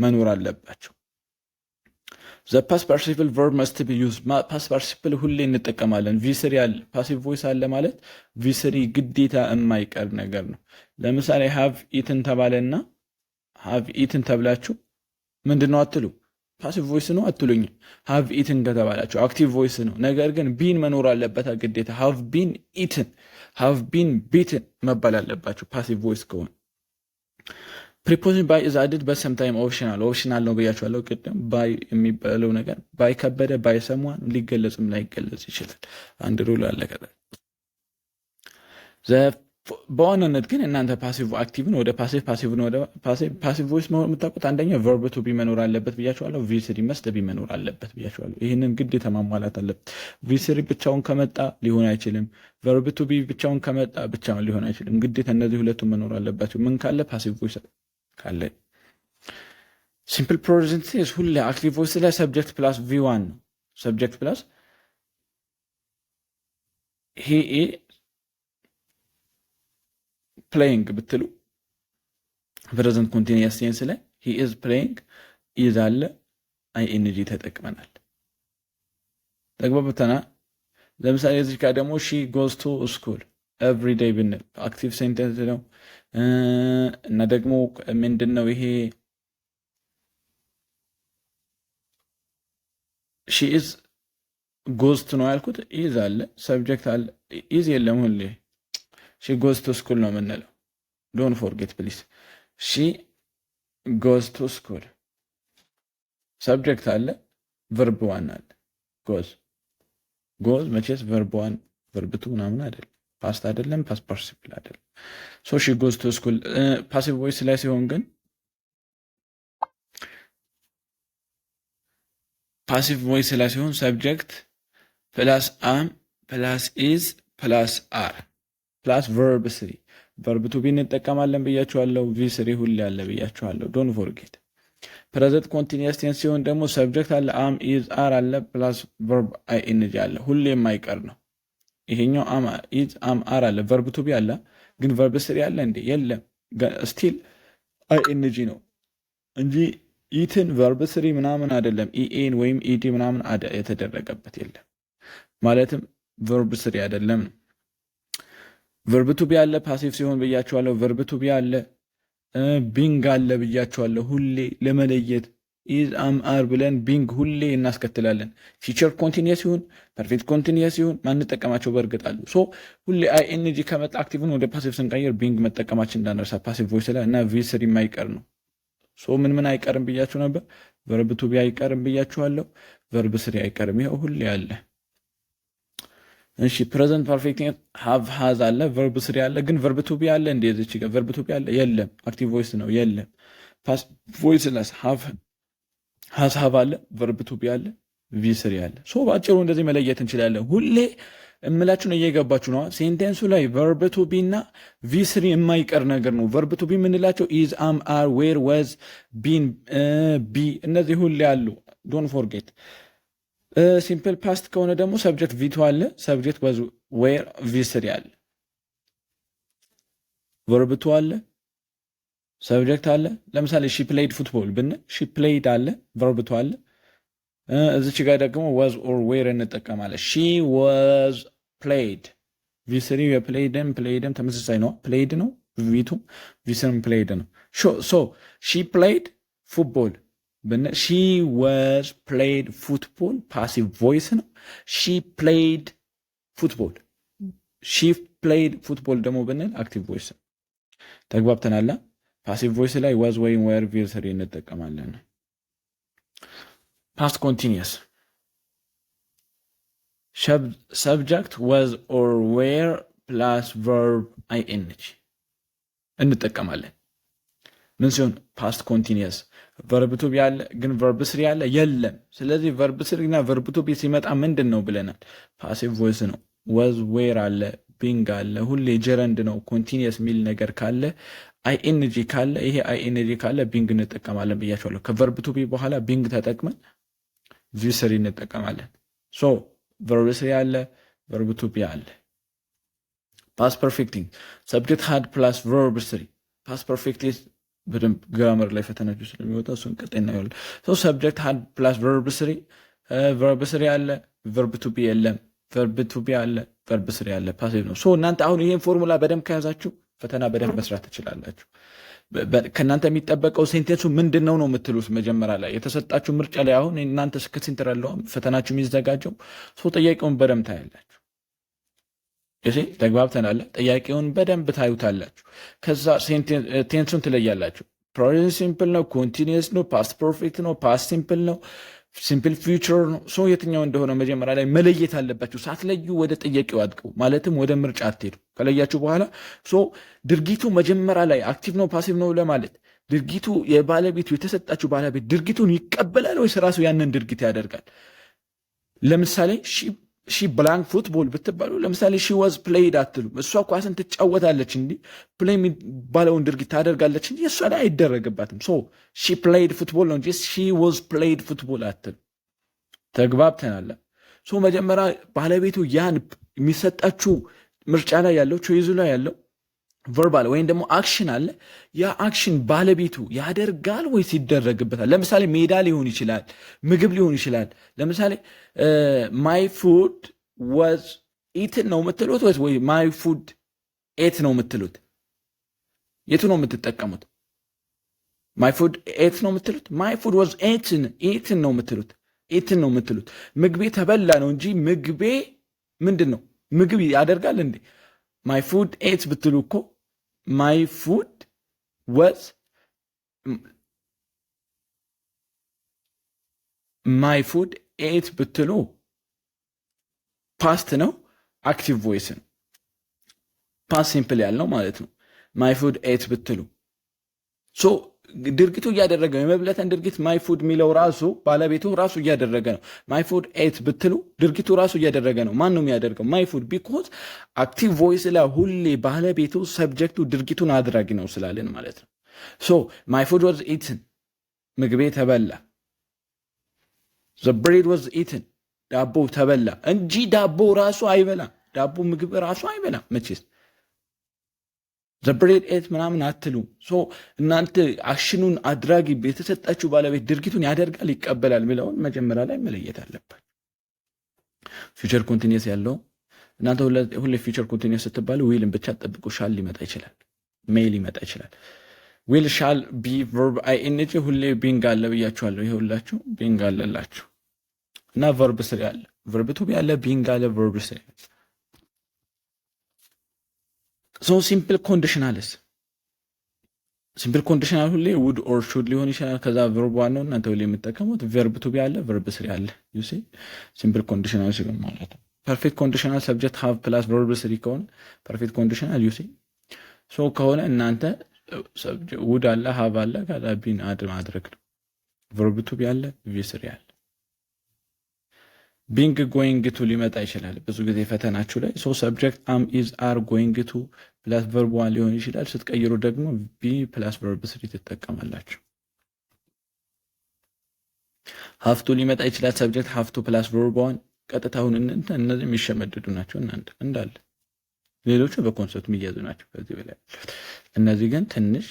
መኖር አለባቸው። ዘ ፓስት ፓርቲሲፕል ቨርብ መስት ቢ ዩዝ። ፓስት ፓርቲሲፕል ሁሌ እንጠቀማለን። ቪስሪ አለ፣ ፓሲቭ ቮይስ አለ ማለት ቪስሪ ግዴታ የማይቀር ነገር ነው። ለምሳሌ ሃቭ ኢትን ተባለና ሃቭ ኢትን ተብላችሁ ምንድን ነው አትሉ? ፓሲቭ ቮይስ ነው አትሉኝ። ሃቭ ኢትን ከተባላችሁ አክቲቭ ቮይስ ነው። ነገር ግን ቢን መኖር አለበት ግዴታ። ሃቭ ቢን ኢትን፣ ሃቭ ቢን ቢትን መባል አለባችሁ ፓሲቭ ቮይስ ከሆነ። ፕሪፖዚሽን ባይ ኢዝ አድድ በት ሰምታይም ኦፕሽናል ነው ብያችኋለሁ ቅድም። ባይ የሚባለው ነገር ባይ ከበደ ባይ ሰሟን ሊገለጽም ላይገለጽ ይችላል። አንድ ሩል አለ። በዋናነት ግን እናንተ ፓሲቭ አክቲቭን ወደ ፓሲቭን ወደ ፓሲቭ ቮይስ የምታውቁት አንደኛው ቨርብ ቱ ቢ መኖር አለበት ብያችኋለሁ። ቪስሪ መስት ቢ መኖር አለበት ብያችኋለሁ። ይህንን ግዴታ ማሟላት አለበት። ቪስሪ ብቻውን ከመጣ ሊሆን አይችልም። ቨርብ ቱ ቢ ብቻውን ከመጣ ብቻውን ሊሆን አይችልም። ግዴታ እነዚህ ሁለቱም መኖር አለባቸው። ምን ካለ? ፓሲቭ ቮይስ ካለ። ሲምፕል ፕሬዘንት ቴንስ ሁሌ አክቲቭ ቮይስ ላይ ሰብጀክት ፕላስ ቪዋን ነው። ሰብጀክት ፕላስ ሂ ፕሌይንግ ብትሉ ፕሬዘንት ኮንቲኒየስ ቴንስ ላይ ሂ ኢዝ ፕሌይንግ ኢዝ አለ አይኤንጂ ተጠቅመናል። ተግባብተና። ለምሳሌ እዚህ ጋር ደግሞ ሺ ጎዝ ቱ ስኩል ኤቭሪ ዴይ ብንል አክቲቭ ሴንተንስ ነው። እና ደግሞ ምንድን ነው ይሄ? ሺ ኢዝ ጎዝ ቱ ነው ያልኩት። ኢዝ አለ ሰብጀክት አለ ኢዝ የለም ሁሌ ሺ ጎዝ ቱ ስኩል ነው የምንለው። ዶን ፎርጌት ፕሊስ። ሺ ጎዝ ቱ ስኩል ሰብጀክት አለ፣ ቨርብ ዋን አለ። ጎዝ መቼስ ቨርብ ዋን ቨርብ ቱ ምናምን አይደለም፣ ፓስት አይደለም፣ ፓስት ፓርቲሲፕል አይደለም። ሶ ሺ ጎዝ ቱ ስኩል። ፓሲቭ ቮይስ ላይ ሲሆን ግን ፓሲቭ ቮይስ ላይ ሲሆን ሰብጀክት ፕላስ አም ፕላስ ኢዝ ፕላስ አር ፕላስ ቨርብ ስሪ። ቨርብ ቱ ቢ እንጠቀማለን ብያችኋለሁ። ቪ ስሪ ሁሌ አለ ብያችኋለሁ። ዶንት ፎርጌት። ፕሬዘንት ኮንቲኒየስ ቴንስ ሲሆን ደግሞ ሰብጀክት አለ፣ አም ኢዝ አር አለ፣ ፕላስ ቨርብ አይኤንጂ አለ። ሁሌ የማይቀር ነው ይሄኛው። አም ኢዝ አም አር አለ፣ ቨርብ ቱ ቢ አለ። ግን ቨርብ ስሪ አለ እንዴ? የለም። ስቲል አይኤንጂ ነው እንጂ ኢትን ቨርብ ስሪ ምናምን አይደለም። ኢኤን ወይም ኢዲ ምናምን የተደረገበት የለም። ማለትም ቨርብ ስሪ አይደለም ነው። ቨርብ ቱ ቢ አለ ፓሲቭ ሲሆን ብያችኋለሁ። ቨርብ ቱ ቢ አለ፣ ቢንግ አለ ብያችኋለሁ። ሁሌ ለመለየት ኢዝ አም አር ብለን ቢንግ ሁሌ እናስከትላለን። ፊቸር ኮንቲኒየስ ይሁን ፐርፌክት ኮንቲኒየስ ይሁን ማንጠቀማቸው በእርግጥ አሉ። ሶ ሁሌ አይኤንጂ ከመጣ አክቲቭን ወደ ፓሲቭ ስንቀይር ቢንግ መጠቀማችን እንዳንረሳ ፓሲቭ ቮይስ ላይ እና ቪ ስሪ የማይቀር ነው። ሶ ምን አይቀርም ብያችሁ ነበር? ቨርብ ቱ ቢ አይቀርም ብያችኋለሁ። ቨርብ ስሪ አይቀርም። ይኸው ሁሌ አለ። እሺ ፕሬዘንት ፐርፌክት ሃቭ ሃዝ አለ፣ ቨርብ ስሪ አለ። ግን ቨርብ ቱ ቢ አለ እንዴ? እዚች ጋር ቨርብ ቱ ቢ አለ? የለም። አክቲቭ ቮይስ ነው፣ የለም። ፓስት ቮይስ ለስ ሃዝ ሃቭ አለ፣ ቨርብ ቱ ቢ አለ፣ ቪ ስሪ አለ። ሶ በአጭሩ እንደዚህ መለየት እንችላለን። ሁሌ እምላችሁን እየገባችሁ ነው። ሴንቴንሱ ላይ ቨርብ ቱ ቢ እና ቪ ስሪ የማይቀር ነገር ነው። ቨርብ ቱ ቢ የምንላቸው ኢዝ፣ አም፣ አር፣ ዌር፣ ወዝ፣ ቢን፣ ቢ እነዚህ ሁሌ አሉ። ዶንት ፎርጌት። ሲምፕል ፓስት ከሆነ ደግሞ ሰብጀክት ቪቱ አለ፣ ሰብጀክት ወዝ፣ ዌር፣ ቪ ስሪ አለ። ቨርብ ቱ አለ፣ ሰብጀክት አለ። ለምሳሌ ሺ ፕሌይድ ፉትቦል ብንል ሺ ፕሌይድ አለ፣ ቨርብ ቱ አለ። እዚች ጋር ደግሞ ወዝ ኦር ዌር እንጠቀማለን። ሺ ወዝ ፕሌይድ፣ ቪስሪ ፕሌይድም ተመሳሳይ ነው። ፕሌይድ ነው ቪቱ፣ ቪስሪም ፕሌይድ ነው። ሶ ሺ ፕሌይድ ፉትቦል ብንል ሺ ወዝ ፕሌይድ ፉትቦል ፓሲቭ ቮይስ ነው። ሺ ፕሌይድ ፉትቦል፣ ሺ ፕሌይድ ፉትቦል ደግሞ ብንል አክቲቭ ቮይስ ነው። ተግባብተናላ? ፓሲቭ ቮይስ ላይ ወዝ ወይም ዌር ቪስሪ እንጠቀማለን። ፓስት ኮንቲኒየስ ሰብጀክት ወዝ ኦር ዌር ፕላስ ቨርብ አይኤንጂ እንጠቀማለን። ምን ሲሆን ፓስት ኮንቲኒየስ ቨርብ ቱ ቢ አለ፣ ግን ቨርብ ስሪ አለ የለም። ስለዚህ ቨርብ ስሪ እና ቨርብ ቱ ቢ ሲመጣ ምንድን ነው ብለናል? ፓሲቭ ቮይስ ነው። ወዝ ዌር አለ፣ ቢንግ አለ፣ ሁሌ ጀረንድ ነው። ኮንቲኒየስ የሚል ነገር ካለ አይኤንጂ ካለ፣ ይሄ አይኤንጂ ካለ ቢንግ እንጠቀማለን ብያቸዋለሁ። ከቨርብ ቱ ቢ በኋላ ቢንግ ተጠቅመን ቪ ስሪ እንጠቀማለን። ሶ ቨርብ ስሪ አለ፣ ቨርብ ቱ ቢ አለ። ፓስት ፐርፌክቲንግ ሰብጀክት ሃድ ፕላስ ቨርብ ስሪ። ፓስት ፐርፌክት በደንብ ግራመር ላይ ፈተናችሁ ስለሚወጣ እሱን ቀጣይ እናየዋለን። ሶ ሰብጀክት ሃድ ፕላስ ቨርብ ስሪ፣ ቨርብ ስሪ አለ፣ ቨርብ ቱ ቢ የለም። ቨርብ ቱ ቢ አለ፣ ቨርብ ስሪ አለ። ፓሲቭ ነው። ሶ እናንተ አሁን ይሄን ፎርሙላ በደንብ ከያዛችሁ ፈተና በደንብ መስራት ትችላላችሁ። ከእናንተ የሚጠበቀው ሴንቴንሱ ምንድን ነው ነው የምትሉት። መጀመሪያ ላይ የተሰጣችሁ ምርጫ ላይ አሁን እናንተ ከሴንተር ያለው ፈተናችሁ የሚዘጋጀው ሰው ጥያቄውን በደንብ ታያላችሁ። እሺ ተግባብተናል። ጥያቄውን በደንብ ታዩታላችሁ። ከዛ ቴንሱን ትለያላችሁ። ፕሬዘንት ሲምፕል ነው፣ ኮንቲኒየስ ነው፣ ፓስት ፐርፌክት ነው፣ ፓስት ሲምፕል ነው፣ ሲምፕል ፊውቸር ነው። ሰው የትኛው እንደሆነ መጀመሪያ ላይ መለየት አለባችሁ። ሳትለዩ ወደ ጥያቄው አድቀው ማለትም ወደ ምርጫ አትሄዱ። ከለያችሁ በኋላ ድርጊቱ መጀመሪያ ላይ አክቲቭ ነው ፓሲቭ ነው ለማለት ድርጊቱ የባለቤቱ የተሰጣችሁ ባለቤት ድርጊቱን ይቀበላል ወይስ ራሱ ያንን ድርጊት ያደርጋል? ለምሳሌ ሺ ብላንክ ፉትቦል ብትባሉ ለምሳሌ ሺ ዋዝ ፕሌይድ አትሉ። እሷ ኳስን ትጫወታለች እንዲ ፕሌይ የሚባለውን ድርጊት ታደርጋለች እንጂ እሷ ላይ አይደረግባትም። ሺ ፕሌይድ ፉትቦል ነው እንጂ ሺ ዋዝ ፕሌይድ ፉትቦል አትሉ። ተግባብተናል። መጀመሪያ ባለቤቱ ያን የሚሰጣችሁ ምርጫ ላይ ያለው ቾይዙ ላይ ያለው ቨርባል ወይም ደግሞ አክሽን አለ። ያ አክሽን ባለቤቱ ያደርጋል ወይስ ይደረግበታል? ለምሳሌ ሜዳ ሊሆን ይችላል፣ ምግብ ሊሆን ይችላል። ለምሳሌ ማይ ፉድ ዋዝ ኢትን ነው የምትሉት ወይስ ወይ ማይ ፉድ ኤት ነው የምትሉት? የቱ ነው የምትጠቀሙት? ማይ ፉድ ኤት ነው የምትሉት? ማይ ፉድ ዋዝ ኤትን ነው የምትሉት? ኤትን ነው የምትሉት? ምግቤ ተበላ ነው እንጂ ምግቤ ምንድን ነው? ምግብ ያደርጋል እንዴ? ማይ ፉድ ኤት ብትሉ እኮ ማይ ፉድ ወዝ ማይ ፉድ ኤት ብትሉ ፓስት ነው፣ አክቲቭ ቮይስ ነው። ፓስት ሲምፕል ያልነው ማለት ነው። ማይ ፉድ ኤት ብትሉ ድርጊቱ እያደረገ ነው። የመብለተን ድርጊት ማይ ፉድ የሚለው ራሱ ባለቤቱ ራሱ እያደረገ ነው። ማይ ፉድ ኤት ብትሉ ድርጊቱ ራሱ እያደረገ ነው። ማን ነው የሚያደርገው? ማይ ፉድ። ቢኮዝ አክቲቭ ቮይስ ላይ ሁሌ ባለቤቱ ሰብጀክቱ ድርጊቱን አድራጊ ነው ስላለን ማለት ነው። ማይ ፉድ ዋዝ ኢትን፣ ምግቤ ተበላ። ዘ ብሬድ ዋዝ ኢትን፣ ዳቦ ተበላ እንጂ ዳቦ ራሱ አይበላም። ዳቦ ምግብ ራሱ አይበላም መቼስ። ዘ ብሬድ ኤት ምናምን አትሉ። እናንተ አክሽኑን አድራጊ የተሰጣችሁ ባለቤት ድርጊቱን ያደርጋል ይቀበላል የሚለውን መጀመሪያ ላይ መለየት አለባችሁ። ፊውቸር ኮንቲኒየስ ያለው እናንተ ሁሌ ፊውቸር ኮንቲኒየስ ስትባሉ ዊልን ብቻ ጠብቁ። ሻል ሊመጣ ይችላል፣ ሜል ሊመጣ ይችላል። ዊል ሻል ቢ ቨርብ አይኤንጂ ሁሌ ቢንግ አለ ብያችኋለሁ። ይሄ ሁላችሁ ቢንግ አለላችሁ እና ቨርብ ስሪ አለ፣ ቨርብ ቱ ቢ አለ፣ ቢንግ አለ፣ ቨርብ ስሪ አለ። ሲምፕል ኮንዲሽናልስ ሲምፕል ኮንዲሽናል ሁሌ ውድ ኦር ሹድ ሊሆን ይችላል። ከዛ ቨርብ ዋን ነው እናንተ ሁሌ የምትጠቀሙት። ቨርብ ቱ ቢ አለ፣ ቨርብ ስሪ አለ። ዩሲ ሲምፕል ኮንዲሽናል ሲሆን ማለት ነው። ፐርፌክት ኮንዲሽናል ሰብጀክት ሃቭ ፕላስ ቨርብ ስሪ ከሆነ ፐርፌክት ኮንዲሽናል ዩሲ ሶ ከሆነ እናንተ ውድ አለ፣ ሃቭ አለ፣ ከዛ ቢን አድ ማድረግ ነው። ቨርብ ቱ ቢ አለ፣ ቪ ስሪ አለ። ቢንግ ጎይንግ ቱ ሊመጣ ይችላል ብዙ ጊዜ ፈተናችሁ ላይ። ሶ ሰብጀክት አም ኢዝ አር ጎይንግ ቱ ፕላስ ቨርብ ዋን ሊሆን ይችላል። ስትቀይሩ ደግሞ ቢ ፕላስ ቨርብ ስሪ ትጠቀማላችሁ። ሀፍቱ ሊመጣ ይችላል። ሰብጀክት ሀፍቱ ፕላስ ቨርብ ዋን ቀጥታውን እነዚህ የሚሸመድዱ ናቸው። እናንተ እንዳለ ሌሎቹ በኮንሰፕት የሚያዙ ናቸው። ከዚህ በላይ እነዚህ ግን ትንሽ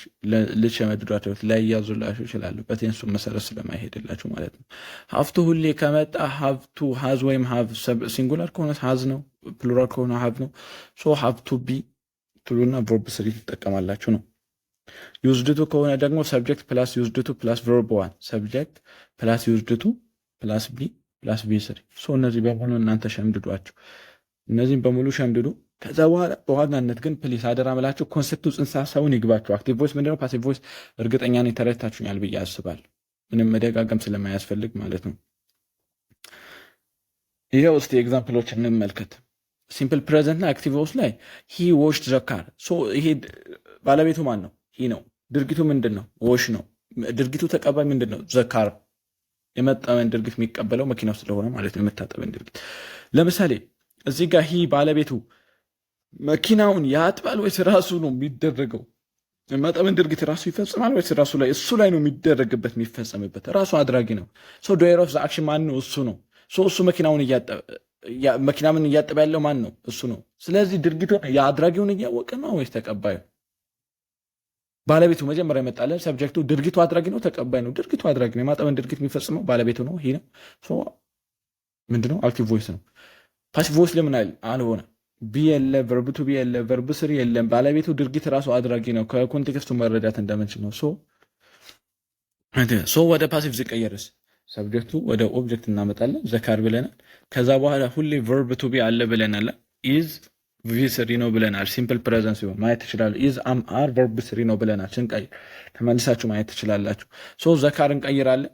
ልትሸመድዷቸው ላይያዙላችሁ ይችላሉ። በቴንሱ መሰረት ስለማይሄድላችሁ ማለት ነው። ሀፍቱ ሁሌ ከመጣ ሀፍቱ ሀዝ ወይም ሀቭ ሲንጉላር ከሆነ ሀዝ ነው፣ ፕሉራል ከሆነ ሀቭ ነው። ሶ ሀፍቱ ቢ ትሉና ቨርብ ስሪ ትጠቀማላችሁ ነው። ዩዝድቱ ከሆነ ደግሞ ሰብጀክት ፕላስ ዩዝድቱ ፕላስ ቨርብ ዋን፣ ሰብጀክት ፕላስ ዩዝድቱ ፕላስ ቢ ፕላስ ቢ ስሪ። እነዚህ በሙሉ እናንተ ሸምድዷቸው። እነዚህም በሙሉ ሸምድዱ። ከዛ በኋላ በዋናነት ግን ፕሊስ አደራ ምላችሁ ኮንሴፕቱ ጽንሰ ሀሳቡን ይግባችሁ። አክቲቭ ቮይስ ምንድነው? ፓሲቭ ቮይስ እርግጠኛ ነኝ ተረድታችሁኛል ብዬ አስባለሁ። ምንም መደጋገም ስለማያስፈልግ ማለት ነው። ይኸው እስቲ ኤግዛምፕሎች እንመልከት። ሲምፕል ፕሬዘንት እና አክቲቭ ቮይስ ላይ ሂ ዎሽድ ዘ ካር። ይሄ ባለቤቱ ማን ነው? ሂ ነው። ድርጊቱ ምንድን ነው? ዎሽ ነው። ድርጊቱ ተቀባይ ምንድን ነው? ዘ ካር። የመጠበን ድርጊት የሚቀበለው መኪናው ስለሆነ ማለት ነው። የመታጠበን ድርጊት ለምሳሌ እዚህ ጋር ሂ ባለቤቱ መኪናውን ያጥባል ወይስ ራሱ ነው የሚደረገው? የማጠብን ድርጊት ራሱ ይፈጽማል ወይስ ራሱ ላይ እሱ ላይ ነው የሚደረግበት የሚፈጸምበት? ራሱ አድራጊ ነው። ዶየር ኦፍ ዘ አክሽን ማን ነው? እሱ ነው። እሱ መኪናውን መኪናምን እያጠበ ያለው ማን ነው? እሱ ነው። ስለዚህ ድርጊቱን የአድራጊውን እያወቀ ነው ወይስ ተቀባዩ? ባለቤቱ መጀመሪያ ይመጣለን። ሰብጀክቱ ድርጊቱ አድራጊ ነው ተቀባይ ነው? ድርጊቱ አድራጊ ነው። የማጠብን ድርጊት የሚፈጽመው ባለቤቱ ነው። ይሄ ነው ምንድነው? አክቲቭ ቮይስ ነው። ፓሲቭ ቮይስ ለምን አልሆነ? ቢ የለ፣ ቨርብ ቱ ቢ የለ፣ ቨርብ ስሪ የለም። ባለቤቱ ድርጊት ራሱ አድራጊ ነው። ከኮንቴክስቱ መረዳት እንደምንችል ነው። ወደ ፓሲቭ ዝቀየርስ ሰብጀክቱ ወደ ኦብጀክት እናመጣለን። ዘካር ብለናል። ከዛ በኋላ ሁሌ ቨርብ ቱ ቢ አለ ብለናል። ኢዝ ቪ ስሪ ነው ብለናል። ሲምፕል ፕሬዘንት ሲሆን ማየት ትችላሉ። ኢዝ አም አር ቨርብ ስሪ ነው ብለናል። ስንቀይር ተመልሳችሁ ማየት ትችላላችሁ። ዘካር እንቀይራለን።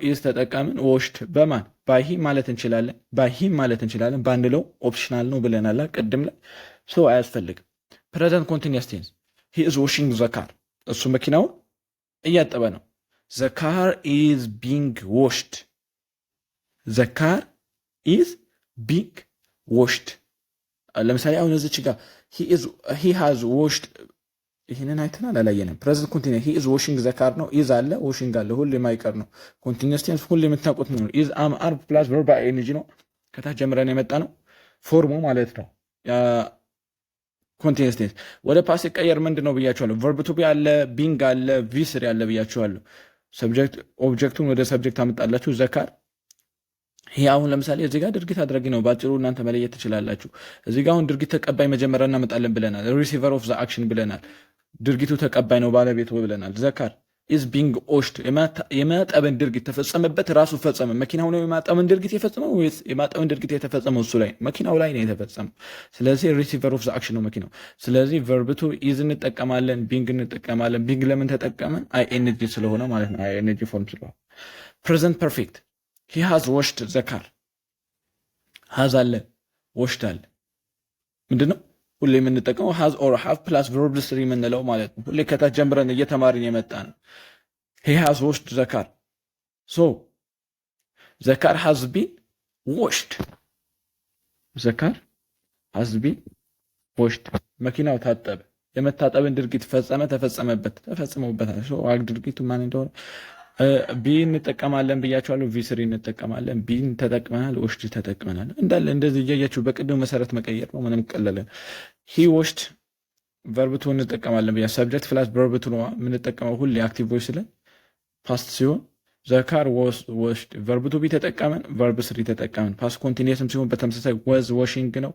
ኢዝ ተጠቀምን። ዎሽድ በማን ባይሂ ማለት እንችላለን። ባይሂም ማለት እንችላለን። ባንለው ኦፕሽናል ነው ብለናል ቅድም ላይ። አያስፈልግም። ፕሬዘንት ኮንቲኒየስ ቴንስ ሂ ኢዝ ዎሽንግ ዘካር። እሱ መኪናውን እያጠበ ነው። ዘካር ኢዝ ቢንግ ዎሽድ። ዘካር ኢዝ ቢንግ ዎሽድ። ለምሳሌ አሁን እዚች ጋር ሂ ሃዝ ዎሽድ ይህንን አይተናል አላየንም? ፕሬዘንት ኮንቲኒየስ ሂ ኢዝ ዋሽንግ ዘ ካር ነው። ኢዝ አለ፣ ዋሽንግ አለ፣ ሁሌ የማይቀር ነው። ኮንቲኒየስ ቴንስ ሁሌ የምታውቁት ነው። ኢዝ አም አር ፕላስ ቨርብ አይኤንጂ ነው። ከታች ጀምረን የመጣ ነው ፎርሙ ማለት ነው። ኮንቲኒየስ ቴንስ ወደ ፓስ ሲቀየር ምንድን ነው ብያችኋለሁ? ቨርብ ቱ ቢ አለ፣ ቢንግ አለ፣ ቪ ስሪ አለ ብያችኋለሁ። ሰብጀክት ኦብጀክቱን ወደ ሰብጀክት አመጣላችሁ። ዘካር ይሄ አሁን ለምሳሌ እዚህ ጋር ድርጊት አድራጊ ነው። ባጭሩ እናንተ መለየት ትችላላችሁ። እዚህ ጋር አሁን ድርጊት ተቀባይ መጀመሪያ እናመጣለን ብለናል። ሪሲቨር ኦፍ ዘ አክሽን ብለናል። ድርጊቱ ተቀባይ ነው ባለቤቱ ብለናል። ዘካር ኢዝ ቢንግ ዎሽድ። የማጠብን ድርጊት ተፈጸመበት፣ ራሱ ፈጸመ። መኪናው ነው የማጠብን ድርጊት የፈጸመው ወይስ የማጠብን ድርጊት የተፈጸመው እሱ ላይ? መኪናው ላይ ነው የተፈጸመው። ስለዚህ ሪሲቨር ኦፍ ዘ አክሽን ነው መኪናው። ስለዚህ ቨርብ ቱ ኢዝ እንጠቀማለን፣ ቢንግ እንጠቀማለን። ቢንግ ለምን ተጠቀመን? አይኤንጂ ስለሆነ ማለት ነው። አይኤንጂ ፎርም ስለሆነ። ፕሬዘንት ፐርፌክት ሂ ሃዝ ዎሽድ ዘ ካር። ሃዝ አለ፣ ዎሽድ አለ። ምንድነው ሁሌ የምንጠቀመው? ሃዝ ኦር ሃቭ ፕላስ ቨርብ ስሪ የምንለው ማለት ነው። ሁሌ ከታች ጀምረን እየተማርን የመጣ ነው። ሂ ሃዝ ዎሽድ ዘ ካር። ዘ ካር ሃዝ ቢን ዎሽድ። ዘ ካር ሃዝ ቢን ዎሽድ። መኪናው ታጠበ። የመታጠብን ድርጊት ፈጸመ፣ ተፈጸመበት፣ ተፈጽሞበታል። ድርጊቱ ማን እንደሆነ ቢ እንጠቀማለን ብያቸዋለሁ። ቪ ስሪ እንጠቀማለን። ቢን ተጠቅመናል። ዎሽድ ተጠቅመናል። እንዳለ እንደዚህ እያያችሁ በቅድም መሰረት መቀየር ነው። ምንም ቀለለን። ሂ ዎሽድ ቨርብቱ እንጠቀማለን ብያ ሰብጀክት ፕላስ ቨርብቱ ነው የምንጠቀመው ሁሌ አክቲቭ ቮይስ ላይ ፓስት ሲሆን ዘካር ዎሽድ ቨርብቱ ቢ ተጠቀመን፣ ቨርብ ስሪ ተጠቀመን። ፓስት ኮንቲኒየስም ሲሆን በተመሳሳይ ወዝ ዋሽንግ ነው።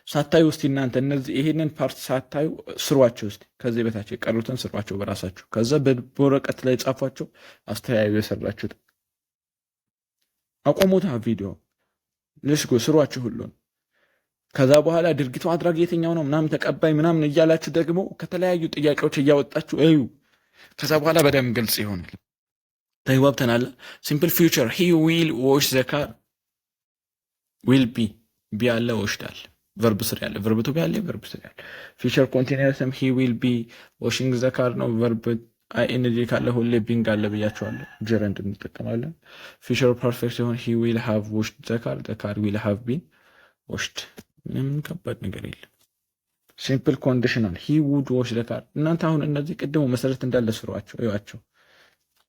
ሳታዩ እስቲ እናንተ እነዚህ ይሄንን ፓርት ሳታዩ ስሯቸው እስቲ ከዚህ በታች የቀሩትን ስሯቸው በራሳችሁ። ከዛ በወረቀት ላይ ጻፏቸው። አስተያዩ የሰራችሁት አቆሙታ ቪዲዮ ልሽጎ ስሯቸው ሁሉን። ከዛ በኋላ ድርጊቱ አድራጊ የትኛው ነው ምናምን ተቀባይ ምናምን እያላችሁ ደግሞ ከተለያዩ ጥያቄዎች እያወጣችሁ እዩ። ከዛ በኋላ በደንብ ግልጽ ይሆናል። ተግባብተናል። ሲምፕል ፊውቸር ሂ ዊል ዎሽ ዘ ካር ዊል ቢ አለ ወሽዳል ቨርብ ስር ያለ ቨርብ ቱ ቢ ያለ ቨርብ ስር ያለ ፊውቸር ኮንቲኒየስም ሂ ዊል ቢ ዋሽንግ ዘ ካር ነው። ቨርብ አይኤንጂ ካለ ሁሌ ቢንግ አለ ብያቸዋለሁ። ጀረንድ እንጠቀማለን። ፊውቸር ፐርፌክት ሲሆን ሂ ዊል ሃቭ ዎሽድ ዘ ካር ዊል ሃቭ ቢን ዎሽድ። ምንም ከባድ ነገር የለም። ሲምፕል ኮንዲሽናል ሂ ውድ ዎሽ ዘ ካር። እናንተ አሁን እነዚህ ቅድሙ መሰረት እንዳለ ስሯቸው እዩዋቸው።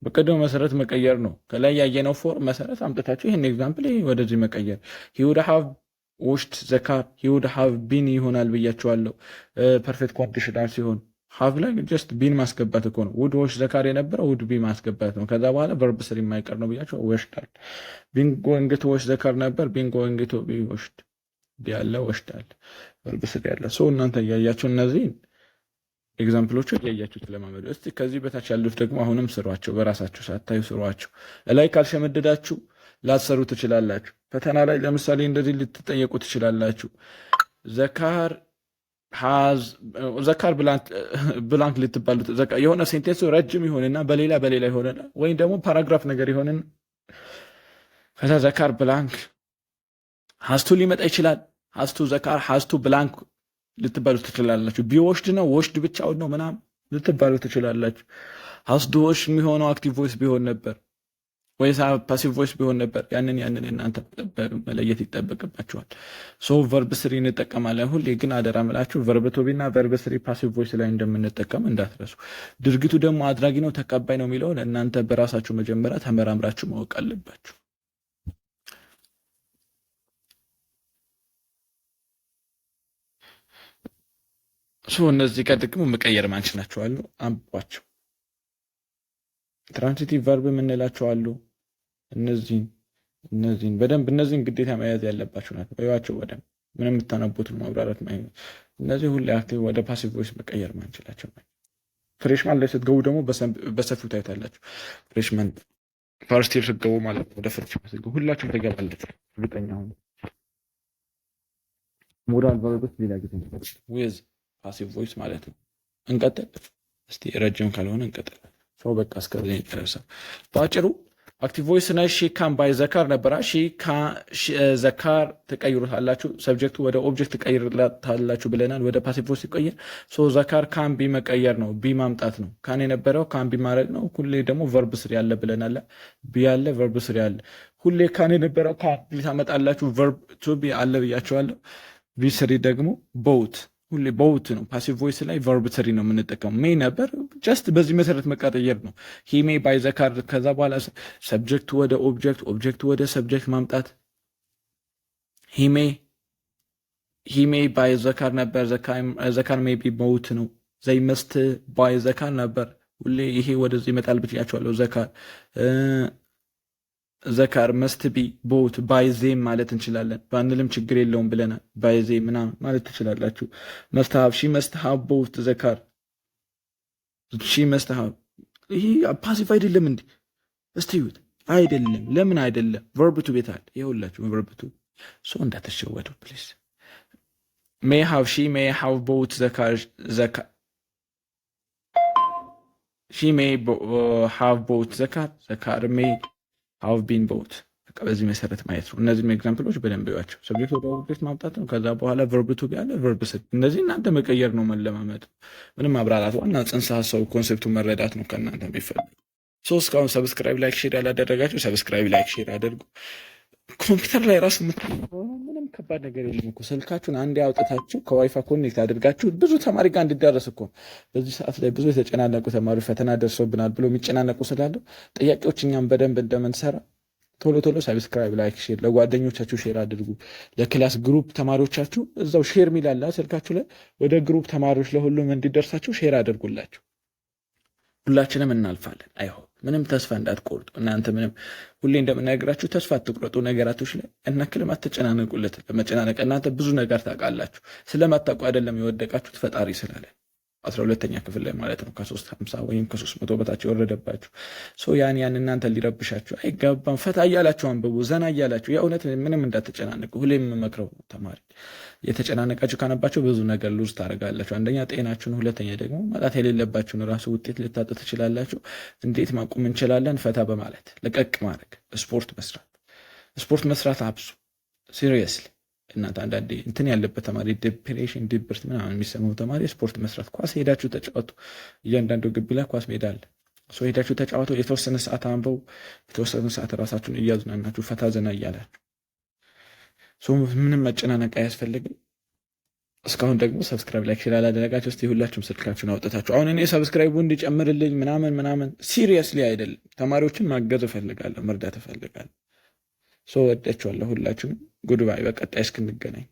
በቅድሙ መሰረት መቀየር ነው። ከላይ ያየነው ፎር መሰረት አምጥታችሁ ይህን ኤግዛምፕል ወደዚህ መቀየር። ሂ ውድ ሃቭ ዎሽድ ዘ ካር ሂ ውድ ሃቭ ቢን ይሆናል ብያቸዋለሁ። ፐርፌክት ኮንዲሽናል ሲሆን ሃቭ ላይ ጀስት ቢን ማስገባት እኮ ነው። ውድ ዎሽ ዘ ካር የነበረው ውድ ቢ ማስገባት ነው። ከዛ በኋላ ቨርብ ስር የማይቀር ነው ብያቸው ወሽዳል። ቢን ጎይንግ ቱ ዎሽ ዘ ካር ነበር። ቢን ጎይንግ ቱ ቢ ዎሽድ ያለ ወሽዳል ቨርብ ስር ያለ ሰው። እናንተ እያያችሁ እነዚህን ኤግዛምፕሎቹ እያያችሁ ተለማመዱ። እስቲ ከዚህ በታች ያሉት ደግሞ አሁንም ስሯቸው፣ በራሳችሁ ሳታዩ ስሯቸው። ላይ ካልሸመደዳችሁ ላትሰሩ ትችላላችሁ። ፈተና ላይ ለምሳሌ እንደዚህ ልትጠየቁ ትችላላችሁ። ዘካር ብላንክ ልትባሉት የሆነ ሴንቴንሱ ረጅም ይሆንና በሌላ ይሆንና ወይም ደግሞ ፓራግራፍ ነገር ይሆንና ከዛ ዘካር ብላንክ ሀስቱ ሊመጣ ይችላል። ሀስቱ ዘካር ሀስቱ ብላንክ ልትባሉ ትችላላችሁ። ቢወሽድ ነው ወሽድ ብቻውን ነው ምናምን ልትባሉ ትችላላችሁ። ሀስዱ ወሽ የሚሆነው አክቲቭ ቮይስ ቢሆን ነበር ወይ ፓሲቭ ቮይስ ቢሆን ነበር። ያንን እናንተ መለየት ይጠበቅባችኋል። ሶ ቨርብ ስሪ እንጠቀማለን ሁሌ። ግን አደራ ምላችሁ ቨርብ ቱ ቢ እና ቨርብ ስሪ ፓሲቭ ቮይስ ላይ እንደምንጠቀም እንዳትረሱ። ድርጊቱ ደግሞ አድራጊ ነው ተቀባይ ነው የሚለውን እናንተ በራሳችሁ መጀመሪያ ተመራምራችሁ ማወቅ አለባችሁ። እነዚህ ጋር ደግሞ መቀየር ማንችላቸው አሉ። አንቧቸው። ትራንሲቲቭ ቨርብ የምንላቸው አሉ። እነዚህን በደንብ እነዚህን ግዴታ መያዝ ያለባቸው ናቸው። በይዋቸው በደንብ ምንም የምታነቡትን ማብራራት እነዚህ ሁሌ አክቲቭ ወደ ፓሲቭ ቮይስ መቀየር ማንችላቸው ናቸው። ፍሬሽማን ላይ ስትገቡ ደግሞ በሰፊው ታይታላችሁ። ፍሬሽማን ፈርስት ይር ስትገቡ ማለት ነው። ወደ ፍሬሽማን ስትገቡ ሁላችሁም ትገባለች። እርግጠኛ ሁኑ። ሞዳል ቨርብስ ሌላ ጊዜ ዊዝ ፓሲቭ ቮይስ ማለት ነው። እንቀጥል እስቲ፣ ረጅም ካልሆነ እንቀጥል። ሰው በቃ እስከዚህ ይደርሳል። በአጭሩ አክቲቭ ቮይስ ና ሺ ካን ባይ ዘካር ነበራ። ዘካር ትቀይሩታላችሁ። ሰብጀክቱ ወደ ኦብጀክት ትቀይሩታላችሁ ብለናል። ወደ ፓሲቭ ቮይስ ሲቀየር ዘካር ካን ቢ መቀየር ነው፣ ቢ ማምጣት ነው። ካን የነበረው ካን ቢ ማድረግ ነው። ሁሌ ደግሞ ቨርብ ስር ያለ ብለናል። ቢ ያለ ቨርብ ስር ያለ ሁሌ ካን የነበረው ካን ቢ ታመጣላችሁ። ቨርብ ቱ ቢ አለ ብያቸዋለሁ። ቪ ስሪ ደግሞ ቦት ሁሌ ቦት ነው። ፓሲቭ ቮይስ ላይ ቨርብ ስሪ ነው የምንጠቀሙ። ሜይ ነበር ጀስት በዚህ መሰረት መቀየር ነው። ሂ ሜይ ባይ ዘካር። ከዛ በኋላ ሰብጀክቱ ወደ ኦብጀክት፣ ኦብጀክቱ ወደ ሰብጀክት ማምጣት። ሂ ሜይ ባይ ዘካር ነበር። ዘካር ሜይ ቢ ቦት ነው። ዘይ መስት ባይ ዘካር ነበር። ሁሌ ይሄ ወደዚህ ይመጣል ብያቸዋለሁ። ዘካር መስት ቢ ቦት ባይዜም ማለት እንችላለን። ባንልም ችግር የለውም ብለናል። ባይዜ ምናምን ማለት ትችላላችሁ። መስትሃብ ሺ መስትሃብ ቦት ዘካር ሺ መስትሃብ። ይሄ ፓሲቭ አይደለም እንዲ እስቲ ይሁት አይደለም። ለምን አይደለም? ቨርብቱ ቤት አለ። ይኸውላችሁ ቨርብቱ ሶ እንዳትሸወዱ ፕሊዝ። ሜይ ሃቭ ሺ ሜይ ሃቭ ቦት ዘካር ሺ ሜይ ሃቭ ቦት ዘካር ሜይ ሃቭ ቢን ቦት። በዚህ መሰረት ማየት ነው። እነዚህም ኤግዛምፕሎች በደንብ ያቸው። ሰብጀክት ወደ ኦብጀክት ማምጣት ነው። ከዛ በኋላ ቨርብ ቱ ቢ ያለ ቨርብ ስሪ። እነዚህ እናንተ መቀየር ነው፣ መለማመድ፣ ምንም ማብራራት። ዋና ጽንሰ ሀሳቡ ኮንሴፕቱ መረዳት ነው ከእናንተ የሚፈልግ። እስካሁን ሰብስክራይብ፣ ላይክ፣ ሼር ያላደረጋችሁ ሰብስክራይብ፣ ላይክ፣ ሼር አድርጉ። ኮምፒውተር ላይ ራሱ ምንም ከባድ ነገር የለም እኮ። ስልካችሁን አንዴ አውጥታችሁ ከዋይፋይ ኮኔክት አድርጋችሁ ብዙ ተማሪ ጋር እንዲዳረስ እኮ። በዚህ ሰዓት ላይ ብዙ የተጨናነቁ ተማሪዎች ፈተና ደርሶብናል ብሎ የሚጨናነቁ ስላለው ጥያቄዎች እኛም በደንብ እንደምንሰራ ቶሎ ሰብስክራይብ፣ ላይክ፣ ሼር ለጓደኞቻችሁ ሼር አድርጉ። ለክላስ ግሩፕ ተማሪዎቻችሁ እዛው ሼር ሚላላ ስልካችሁ ላይ ወደ ግሩፕ ተማሪዎች ለሁሉም እንዲደርሳችሁ ሼር አድርጉላችሁ። ሁላችንም እናልፋለን። አይሆን ምንም ተስፋ እንዳትቆርጡ። እናንተ ምንም ሁሌ እንደምናገራችሁ ተስፋ አትቁረጡ። ነገራቶች ላይ እናክልም አትጨናነቁለት። ለመጨናነቅ እናንተ ብዙ ነገር ታውቃላችሁ። ስለማታውቁ አይደለም የወደቃችሁት፣ ፈጣሪ ስላለ 12ኛ ክፍል ላይ ማለት ነው። ከ350 ወይም ከ300 በታች የወረደባችሁ ያን እናንተ ሊረብሻችሁ አይገባም። ፈታ እያላችሁ አንብቡ፣ ዘና እያላችሁ የእውነት ምንም እንዳትጨናነቁ። ሁሌ የምመክረው ተማሪ የተጨናነቃችሁ ካነባችሁ ብዙ ነገር ሉዝ ታደርጋላችሁ። አንደኛ ጤናችሁን፣ ሁለተኛ ደግሞ ማጣት የሌለባችሁን ራሱ ውጤት ልታጡ ትችላላችሁ። እንዴት ማቆም እንችላለን? ፈታ በማለት ለቀቅ ማድረግ፣ ስፖርት መስራት አብሱ። ሲሪየስሊ እናንተ አንዳንዴ እንትን ያለበት ተማሪ ዲፕሬሽን፣ ድብርት ምናምን የሚሰማው ተማሪ ስፖርት መስራት፣ ኳስ ሄዳችሁ ተጫወቱ። እያንዳንዱ ግቢ ላይ ኳስ ሜዳ አለ። ሄዳችሁ ተጫወቱ። የተወሰነ ሰዓት አንበው፣ የተወሰነ ሰዓት ራሳችሁን እያዝናናችሁ ፈታ ዘና እያላችሁ ምንም መጨናነቅ አያስፈልግም። እስካሁን ደግሞ ሰብስክራይብ፣ ላይክ፣ ሼር አላደረጋችሁ እስቲ ሁላችሁም ስልካችሁን አውጥታችሁ አሁን እኔ ሰብስክራይቡ እንዲጨምርልኝ ምናምን ሲሪየስሊ አይደለም። ተማሪዎችን ማገዝ እፈልጋለሁ፣ መርዳት እፈልጋለሁ። ወዳችኋለሁ ሁላችሁም። ጉድባይ። በቀጣይ እስክንገናኝ